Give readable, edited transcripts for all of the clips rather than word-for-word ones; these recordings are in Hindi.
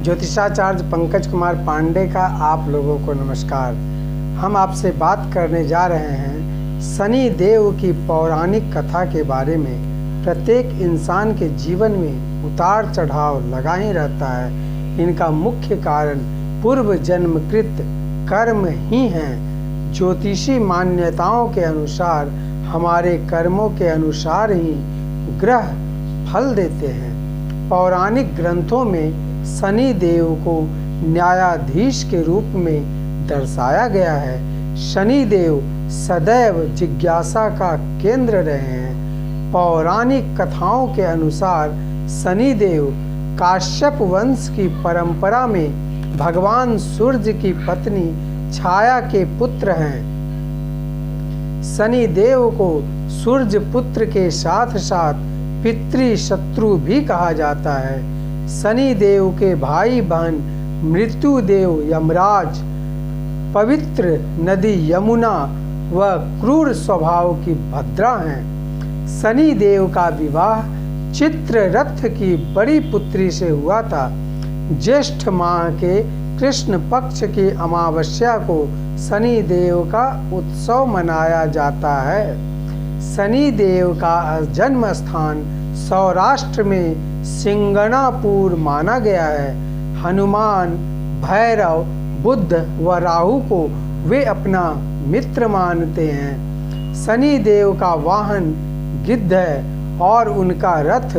ज्योतिषाचार्य पंकज कुमार पांडे का आप लोगों को नमस्कार। हम आपसे बात करने जा रहे हैं शनि देव की पौराणिक कथा के बारे में। प्रत्येक इंसान के जीवन में उतार चढ़ाव लगा ही रहता है। इनका मुख्य कारण पूर्व जन्मकृत कर्म ही हैं। ज्योतिषी मान्यताओं के अनुसार हमारे कर्मों के अनुसार ही ग्रह फल देते हैं। पौराणिक ग्रंथों में शनि देव को न्यायाधीश के रूप में दर्शाया गया है। शनि देव सदैव जिज्ञासा का केंद्र रहे हैं। पौराणिक कथाओं के अनुसार शनि देव काश्यप वंश की परंपरा में भगवान सूर्य की पत्नी छाया के पुत्र हैं। शनि देव को सूर्य पुत्र के साथ साथ पितृ शत्रु भी कहा जाता है। शनि देव के भाई बहन मृत्यु देव यमराज, पवित्र नदी यमुना व क्रूर स्वभाव की भद्रा हैं। शनि देव का विवाह चित्ररथ की बड़ी पुत्री से हुआ था। ज्येष्ठ माह के कृष्ण पक्ष की अमावस्या को शनि देव का उत्सव मनाया जाता है। शनि देव का जन्म स्थान सौराष्ट्र में सिंगणापुर माना गया है। हनुमान, भैरव, बुद्ध व राहु को वे अपना मित्र मानते हैं। शनि देव का वाहन गिद्ध है और उनका रथ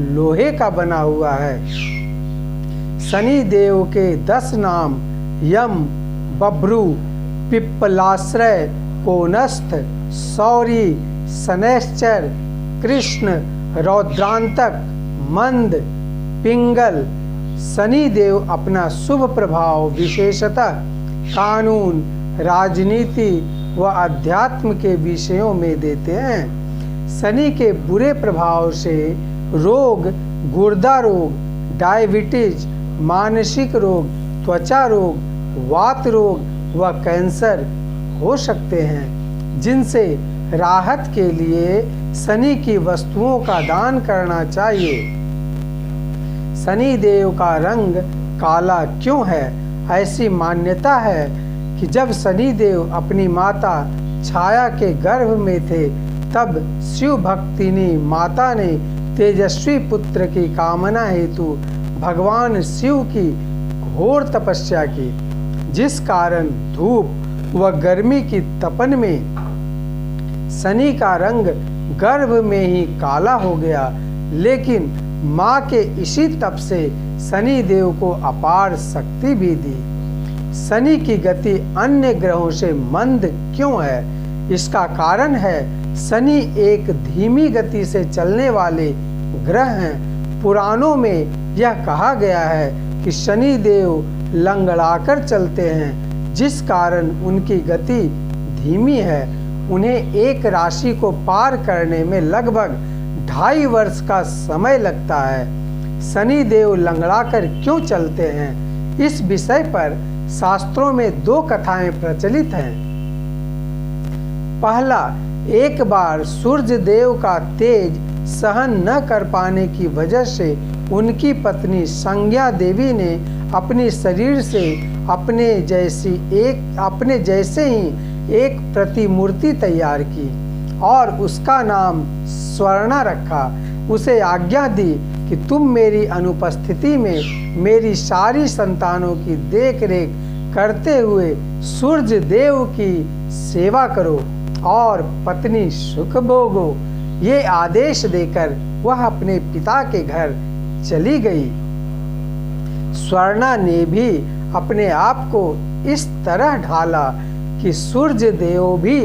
लोहे का बना हुआ है। शनि देव के 10 नाम यम, बभ्रू, पिप्पलाश्रय, कोनस्थ, सौरी, शनैश्चर, कृष्ण, रौद्रांतक, मंद, पिंगल। शनि देव अपना शुभ प्रभाव विशेषतः कानून, राजनीति व अध्यात्म के विषयों में देते हैं। शनि के बुरे प्रभाव से रोग, गुर्दा रोग, डायबिटीज, मानसिक रोग, त्वचा रोग, वात रोग व कैंसर हो सकते हैं, जिनसे राहत के लिए शनि की वस्तुओं का दान करना चाहिए। शनि देव का रंग काला क्यों है? ऐसी मान्यता है कि जब शनि देव अपनी माता छाया के गर्भ में थे, तब शिव भक्तिनी माता ने तेजस्वी पुत्र की कामना हेतु भगवान शिव की घोर तपस्या की, जिस कारण धूप व गर्मी की तपन में शनि का रंग गर्भ में ही काला हो गया। लेकिन माँ के इसी तप से शनि देव को अपार शक्ति भी दी। शनि की गति अन्य ग्रहों से मंद क्यों है? इसका कारण है शनि एक धीमी गति से चलने वाले ग्रह हैं। पुराणों में यह कहा गया है कि शनि देव लंगड़ाकर चलते हैं, जिस कारण उनकी गति धीमी है। उन्हें एक राशि को पार करने में लगभग 2.5 वर्ष का समय लगता है। शनि देव लंगड़ाकर क्यों चलते हैं? इस विषय पर शास्त्रों में 2 कथाएं प्रचलित हैं। पहला, एक बार सूर्य देव का तेज सहन न कर पाने की वजह से उनकी पत्नी संज्ञा देवी ने अपने शरीर से अपने जैसे ही एक प्रतिमूर्ति तैयार की और उसका नाम स्वर्णा रखा। उसे आज्ञा दी कि तुम मेरी अनुपस्थिति में मेरी सारी संतानों की देख रेख करते हुए सूर्य देव की सेवा करो और पत्नी सुख भोगो। ये आदेश देकर वह अपने पिता के घर चली गई। स्वर्णा ने भी अपने आप को इस तरह ढाला कि सूर्य देव भी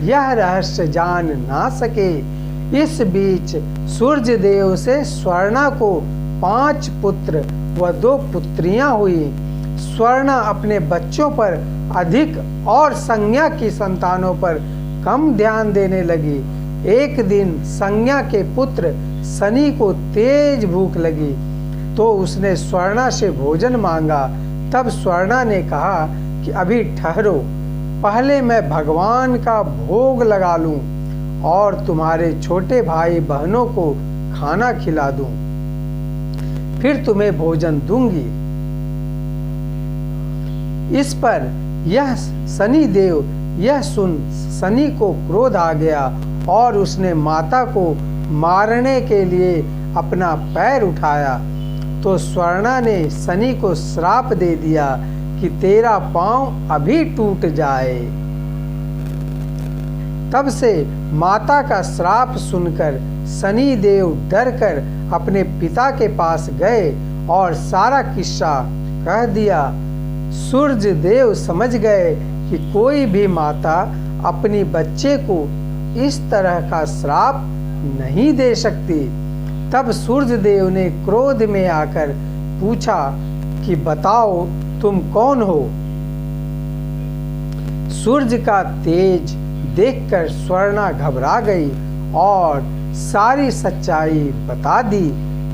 यह रहस्य जान ना सके। इस बीच सूर्य देव से स्वर्णा को 5 पुत्र व 2 पुत्रियां हुई। स्वर्णा अपने बच्चों पर अधिक और संज्ञा की संतानों पर कम ध्यान देने लगी। एक दिन संज्ञा के पुत्र शनि को तेज भूख लगी, तो उसने स्वर्णा से भोजन मांगा। तब स्वर्णा ने कहा कि अभी ठहरो, पहले मैं भगवान का भोग लगा लूं और तुम्हारे छोटे भाई बहनों को खाना खिला दूं, फिर तुम्हें भोजन दूंगी। इस पर यह शनि देव यह सुन शनि को क्रोध आ गया और उसने माता को मारने के लिए अपना पैर उठाया। तो स्वर्णा ने शनि को श्राप दे दिया कि तेरा पांव अभी टूट जाए। तब से माता का श्राप सुनकर शनि देव डरकर अपने पिता के पास गए और सारा किस्सा कह दिया। सूर्य देव समझ गए कि कोई भी माता अपनी बच्चे को इस तरह का श्राप नहीं दे सकती। तब सूर्य देव ने क्रोध में आकर पूछा कि बताओ तुम कौन हो। सूर्य का तेज देखकर स्वर्णा घबरा गई और सारी सच्चाई बता दी।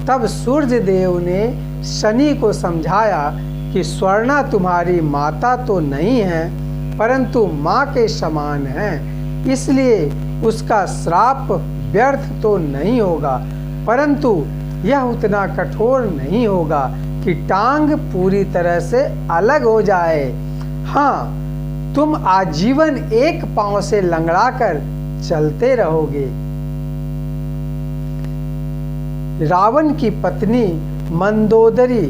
तब सूर्य देव ने शनि को समझाया कि स्वर्णा तुम्हारी माता तो नहीं है परंतु माँ के समान है, इसलिए उसका श्राप व्यर्थ तो नहीं होगा, परंतु यह उतना कठोर नहीं होगा कि टांग पूरी तरह से अलग हो जाए। हाँ, तुम आजीवन एक पांव से लंगड़ाकर चलते रहोगे। रावण की पत्नी मंदोदरी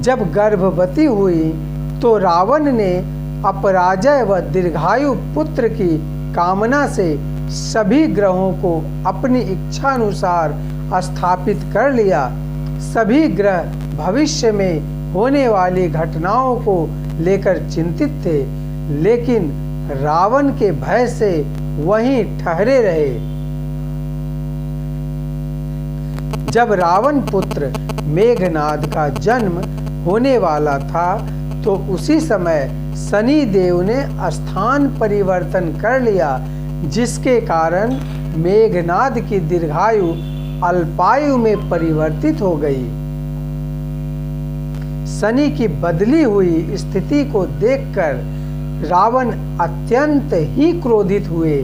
जब गर्भवती हुई तो रावण ने अपराजय व दीर्घायु पुत्र की कामना से सभी ग्रहों को अपनी इच्छा अनुसार स्थापित कर लिया। सभी ग्रह भविष्य में होने वाली घटनाओं को लेकर चिंतित थे, लेकिन रावण के भय से वहीं ठहरे रहे। जब रावण पुत्र मेघनाद का जन्म होने वाला था तो उसी समय शनि देव ने स्थान परिवर्तन कर लिया, जिसके कारण मेघनाद की दीर्घायु अल्पायु में परिवर्तित हो गई। शनि की बदली हुई स्थिति को देखकर रावण अत्यंत ही क्रोधित हुए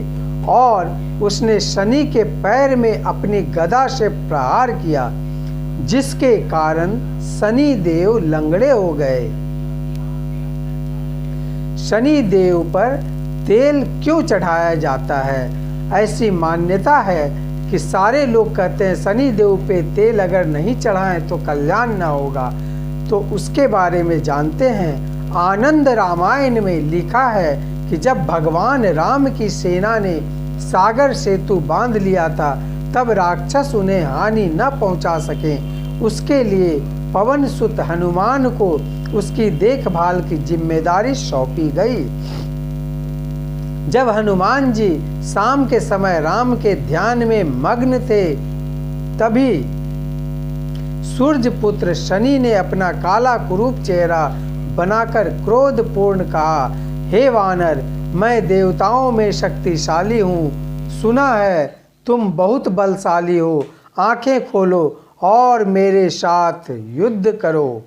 और उसने शनि के पैर में अपनी गदा से प्रहार किया, जिसके कारण शनि देव लंगड़े हो गए। शनि देव पर तेल क्यों चढ़ाया जाता है? ऐसी मान्यता है कि सारे लोग कहते हैं शनि देव पे तेल अगर नहीं चढ़ाएं तो कल्याण न होगा। तो उसके बारे में जानते हैं। आनंद रामायण में लिखा है कि जब भगवान राम की सेना ने सागर सेतु बांध लिया था तब राक्षस उन्हें हानि न पहुंचा सके, उसके लिए पवन सुत हनुमान को उसकी देखभाल की जिम्मेदारी सौंपी गई। जब हनुमान जी शाम के समय राम के ध्यान में मग्न थे तभी सूर्य पुत्र शनि ने अपना काला कुरूप चेहरा बनाकर क्रोधपूर्ण कहा, हे वानर, मैं देवताओं में शक्तिशाली हूँ। सुना है तुम बहुत बलशाली हो। आंखें खोलो और मेरे साथ युद्ध करो।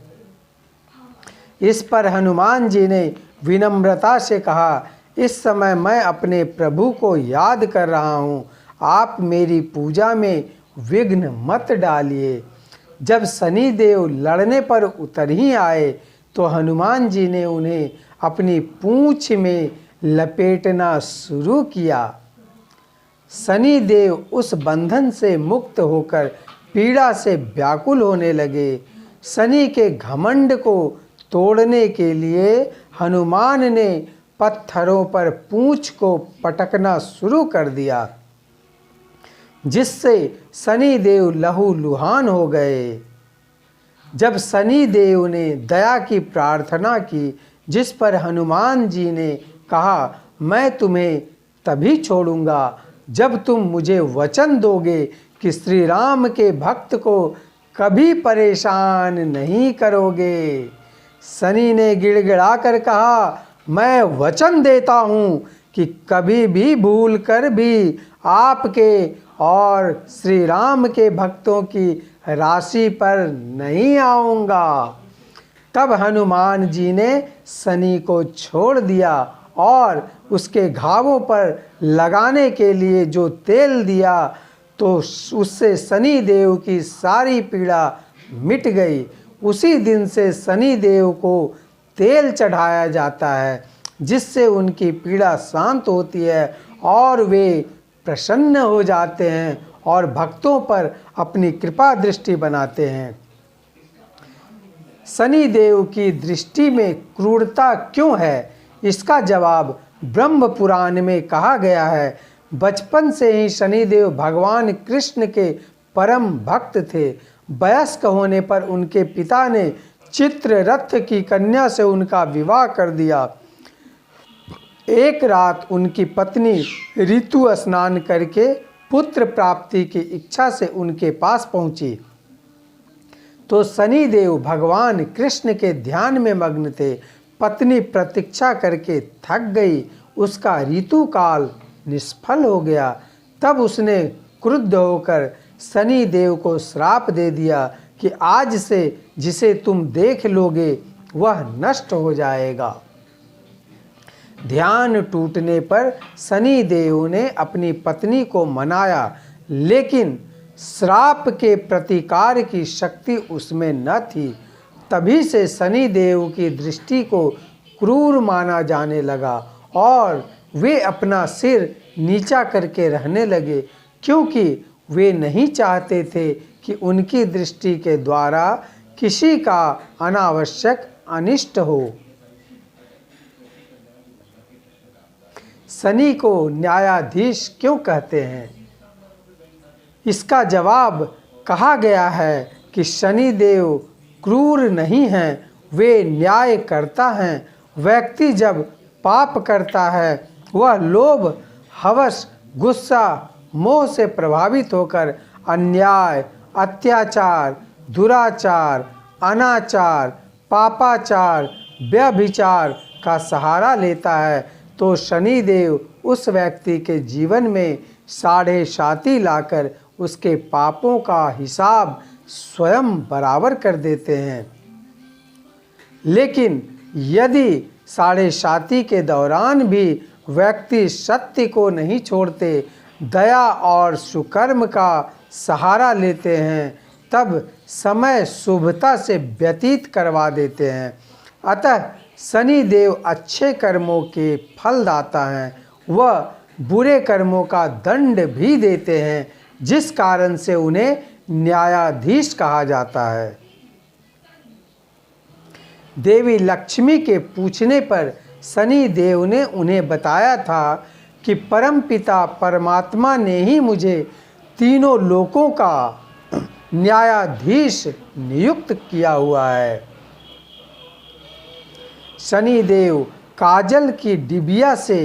इस पर हनुमान जी ने विनम्रता से कहा, इस समय मैं अपने प्रभु को याद कर रहा हूँ, आप मेरी पूजा में विघ्न मत डालिए। जब शनि देव लड़ने पर उतर ही आए तो हनुमान जी ने उन्हें अपनी पूंछ में लपेटना शुरू किया। शनि देव उस बंधन से मुक्त होकर पीड़ा से व्याकुल होने लगे। शनि के घमंड को तोड़ने के लिए हनुमान ने पत्थरों पर पूंछ को पटकना शुरू कर दिया, जिससे शनि देव लहूलुहान हो गए। जब शनि देव ने दया की प्रार्थना की, जिस पर हनुमान जी ने कहा, मैं तुम्हें तभी छोड़ूंगा जब तुम मुझे वचन दोगे कि श्री राम के भक्त को कभी परेशान नहीं करोगे। शनि ने गिड़गिड़ा कर कहा, मैं वचन देता हूँ कि कभी भी भूल कर भी आपके और श्री राम के भक्तों की राशि पर नहीं आऊँगा। तब हनुमान जी ने शनि को छोड़ दिया और उसके घावों पर लगाने के लिए जो तेल दिया तो उससे शनि देव की सारी पीड़ा मिट गई। उसी दिन से शनि देव को तेल चढ़ाया जाता है, जिससे उनकी पीड़ा शांत होती है और वे प्रसन्न हो जाते हैं और भक्तों पर अपनी कृपा दृष्टि बनाते हैं। शनिदेव की दृष्टि में क्रूरता क्यों है? इसका जवाब ब्रह्म पुराण में कहा गया है। बचपन से ही शनिदेव भगवान कृष्ण के परम भक्त थे। वयस्क होने पर उनके पिता ने चित्ररथ की कन्या से उनका विवाह कर दिया। एक रात उनकी पत्नी ऋतु स्नान करके पुत्र प्राप्ति की इच्छा से उनके पास पहुंची तो शनिदेव भगवान कृष्ण के ध्यान में मग्न थे। पत्नी प्रतीक्षा करके थक गई, उसका ऋतुकाल निष्फल हो गया। तब उसने क्रुद्ध होकर शनिदेव को श्राप दे दिया कि आज से जिसे तुम देख लोगे वह नष्ट हो जाएगा। ध्यान टूटने पर शनिदेव ने अपनी पत्नी को मनाया, लेकिन श्राप के प्रतिकार की शक्ति उसमें न थी। तभी से शनिदेव की दृष्टि को क्रूर माना जाने लगा और वे अपना सिर नीचा करके रहने लगे, क्योंकि वे नहीं चाहते थे कि उनकी दृष्टि के द्वारा किसी का अनावश्यक अनिष्ट हो। शनि को न्यायाधीश क्यों कहते हैं? इसका जवाब कहा गया है कि शनिदेव क्रूर नहीं हैं, वे न्याय करता हैं। व्यक्ति जब पाप करता है वह लोभ, हवस, गुस्सा, मोह से प्रभावित होकर अन्याय, अत्याचार, दुराचार, अनाचार, पापाचार, व्यभिचार का सहारा लेता है तो शनिदेव उस व्यक्ति के जीवन में साढ़े साती लाकर उसके पापों का हिसाब स्वयं बराबर कर देते हैं। लेकिन यदि साढ़े साती के दौरान भी व्यक्ति सत्य को नहीं छोड़ते, दया और सुकर्म का सहारा लेते हैं, तब समय शुभता से व्यतीत करवा देते हैं। अतः शनिदेव अच्छे कर्मों के फलदाता हैं, वह बुरे कर्मों का दंड भी देते हैं, जिस कारण से उन्हें न्यायाधीश कहा जाता है। देवी लक्ष्मी के पूछने पर शनिदेव ने उन्हें बताया था कि परमपिता परमात्मा ने ही मुझे तीनों लोकों का न्यायाधीश नियुक्त किया हुआ है। शनिदेव काजल की डिबिया से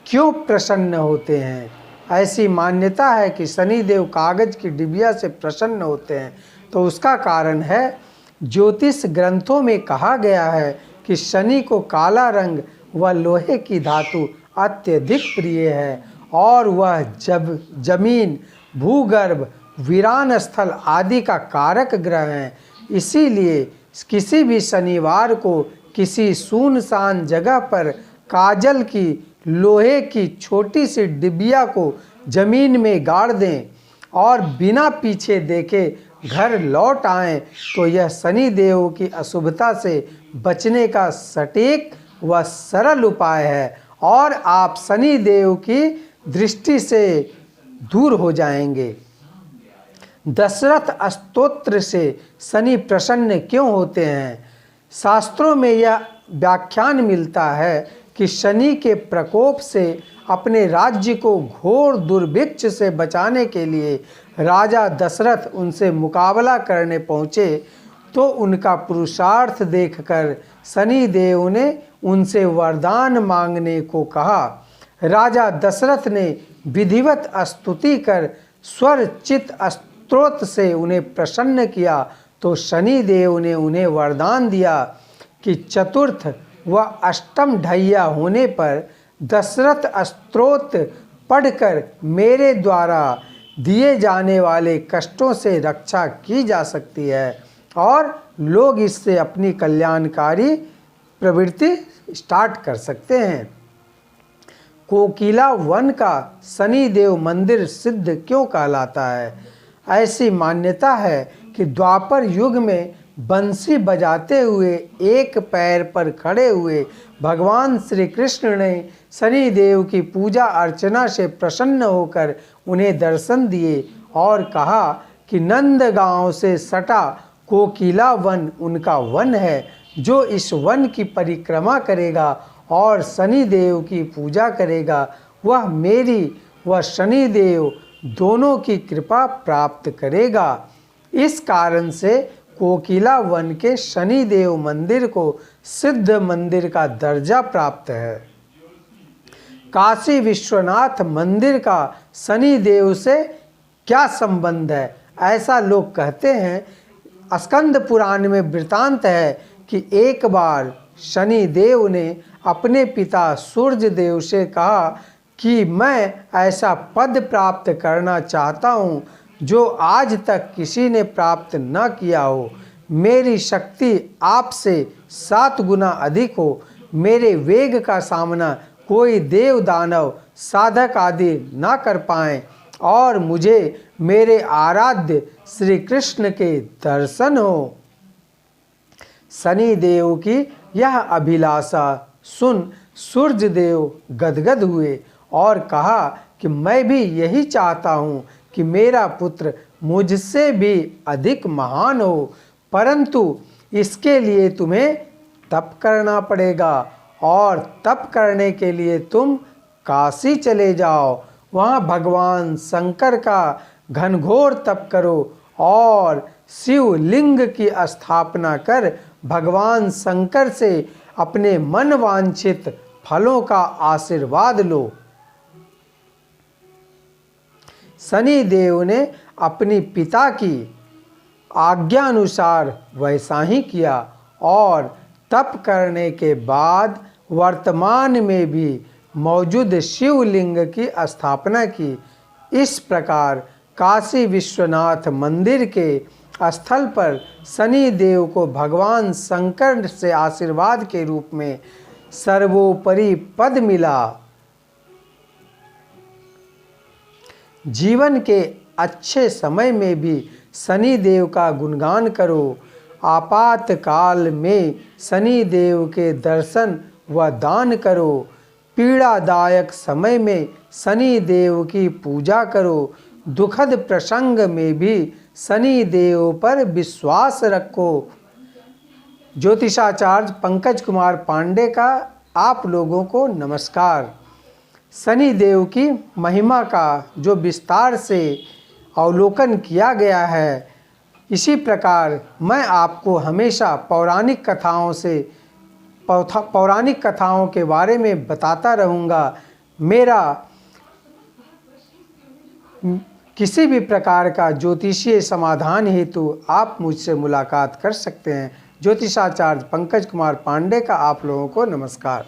क्यों प्रसन्न होते हैं? ऐसी मान्यता है कि शनिदेव कागज की डिबिया से प्रसन्न होते हैं, तो उसका कारण है ज्योतिष ग्रंथों में कहा गया है कि शनि को काला रंग व लोहे की धातु अत्यधिक प्रिय है और वह जब जमीन, भूगर्भ, वीरान स्थल आदि का कारक ग्रह है। इसीलिए किसी भी शनिवार को किसी सुनसान जगह पर काजल की लोहे की छोटी सी डिबिया को जमीन में गाड़ दें और बिना पीछे देखे घर लौट आएं तो यह शनिदेव की अशुभता से बचने का सटीक व सरल उपाय है और आप शनिदेव की दृष्टि से दूर हो जाएंगे। दशरथ स्तोत्र से शनि प्रसन्न क्यों होते हैं? शास्त्रों में यह व्याख्यान मिलता है कि शनि के प्रकोप से अपने राज्य को घोर दुर्भिक्ष से बचाने के लिए राजा दशरथ उनसे मुकाबला करने पहुँचे तो उनका पुरुषार्थ देखकर शनिदेव ने उनसे वरदान मांगने को कहा। राजा दशरथ ने विधिवत स्तुति कर स्वर चित स्तोत्र से उन्हें प्रसन्न किया तो शनिदेव ने उन्हें वरदान दिया कि चतुर्थ व अष्टम ढैया होने पर दशरथ स्तोत्र पढ़कर मेरे द्वारा दिए जाने वाले कष्टों से रक्षा की जा सकती है और लोग इससे अपनी कल्याणकारी प्रवृत्ति स्टार्ट कर सकते हैं। कोकिला वन का शनिदेव मंदिर सिद्ध क्यों कहलाता है? ऐसी मान्यता है कि द्वापर युग में बंसी बजाते हुए एक पैर पर खड़े हुए भगवान श्री कृष्ण ने शनि देव की पूजा अर्चना से प्रसन्न होकर उन्हें दर्शन दिए और कहा कि नंदगांव से सटा कोकिला वन उनका वन है। जो इस वन की परिक्रमा करेगा और शनि देव की पूजा करेगा वह मेरी व शनि देव दोनों की कृपा प्राप्त करेगा। इस कारण से कोकिला वन के शनि देव मंदिर को सिद्ध मंदिर का दर्जा प्राप्त है। काशी विश्वनाथ मंदिर का शनि देव से क्या संबंध है? ऐसा लोग कहते हैं। स्कंद पुराण में वृतांत है कि एक बार शनि देव ने अपने पिता सूर्य देव से कहा कि मैं ऐसा पद प्राप्त करना चाहता हूँ जो आज तक किसी ने प्राप्त न किया हो। मेरी शक्ति आपसे 7 गुना अधिक हो। मेरे वेग का सामना कोई देव दानव साधक आदि ना कर पाएं और मुझे मेरे आराध्य श्री कृष्ण के दर्शन हो। शनि देव की यह अभिलाषा सुन सूर्य देव गदगद हुए और कहा कि मैं भी यही चाहता हूँ कि मेरा पुत्र मुझसे भी अधिक महान हो, परंतु इसके लिए तुम्हें तप करना पड़ेगा और तप करने के लिए तुम काशी चले जाओ। वहाँ भगवान शंकर का घनघोर तप करो और शिवलिंग की स्थापना कर भगवान शंकर से अपने मन वांछित फलों का आशीर्वाद लो। शनि देव ने अपनी पिता की आज्ञा अनुसार वैसा ही किया और तप करने के बाद वर्तमान में भी मौजूद शिवलिंग की स्थापना की। इस प्रकार काशी विश्वनाथ मंदिर के स्थल पर शनि देव को भगवान शंकर से आशीर्वाद के रूप में सर्वोपरि पद मिला। जीवन के अच्छे समय में भी शनि देव का गुणगान करो। आपातकाल में शनि देव के दर्शन व दान करो। पीड़ादायक समय में शनि देव की पूजा करो। दुखद प्रसंग में भी शनि देव पर विश्वास रखो। ज्योतिषाचार्य पंकज कुमार पांडे का आप लोगों को नमस्कार। शनि देव की महिमा का जो विस्तार से अवलोकन किया गया है, इसी प्रकार मैं आपको हमेशा पौराणिक कथाओं के बारे में बताता रहूँगा। मेरा किसी भी प्रकार का ज्योतिषीय समाधान हेतु आप मुझसे मुलाकात कर सकते हैं। ज्योतिषाचार्य पंकज कुमार पांडे का आप लोगों को नमस्कार।